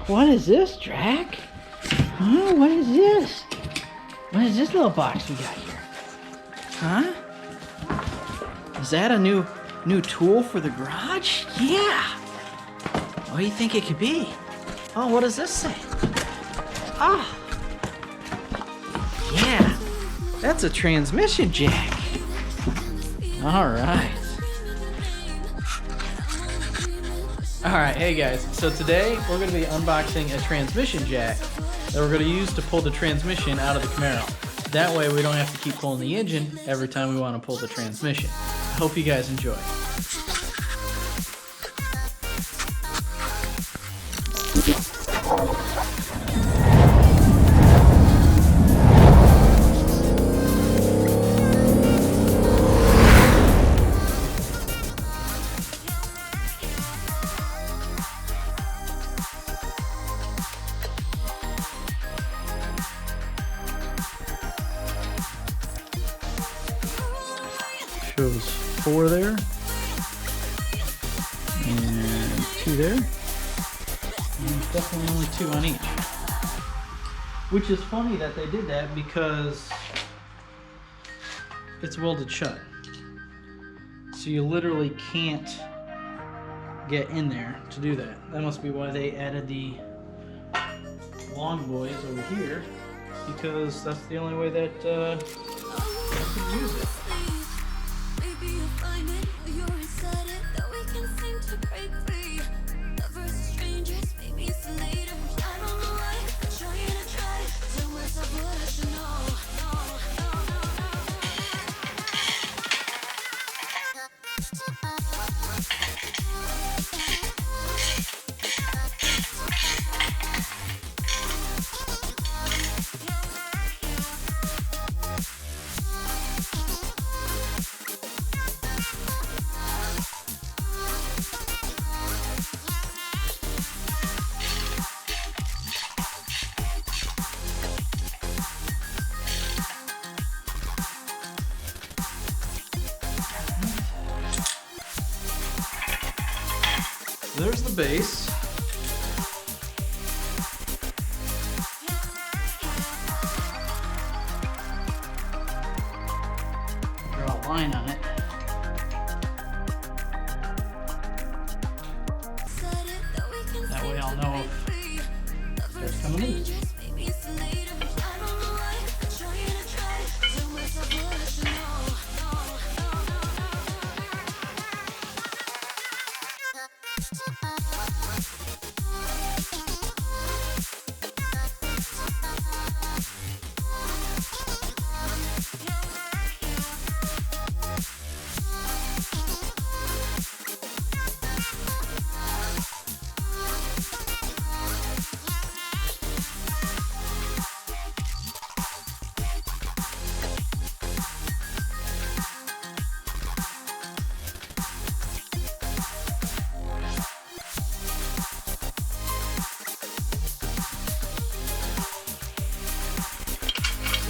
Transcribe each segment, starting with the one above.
What is this, Drac? Huh? What is this? What is this little box we got here? Huh? Is that a new tool for the garage? Yeah. What do you think it could be? Oh, what does this say? Ah. Yeah. That's a transmission jack. All right. All right, hey guys. So today we're going to be unboxing a transmission jack that we're going to use to pull the transmission out of the Camaro. That way we don't have to keep pulling the engine every time we want to pull the transmission. I hope you guys enjoy. Shows 4 there, and 2 there, and there's definitely only 2 on each. Which is funny that they did that because it's welded shut. So you literally can't get in there to do that. That must be why they added the long boys over here, because that's the only way that you can use it. There's the base. Draw a line on it. That way I'll know if it's coming loose.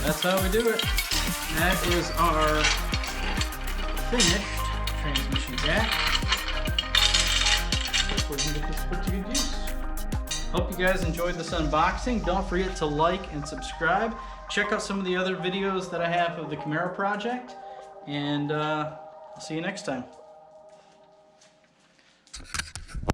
That's how we do it. That is our finished transmission jack. Hopefully we can get this put to good use. Hope you guys enjoyed this unboxing. Don't forget to like and subscribe. Check out some of the other videos that I have of the Camaro project. And I'll see you next time.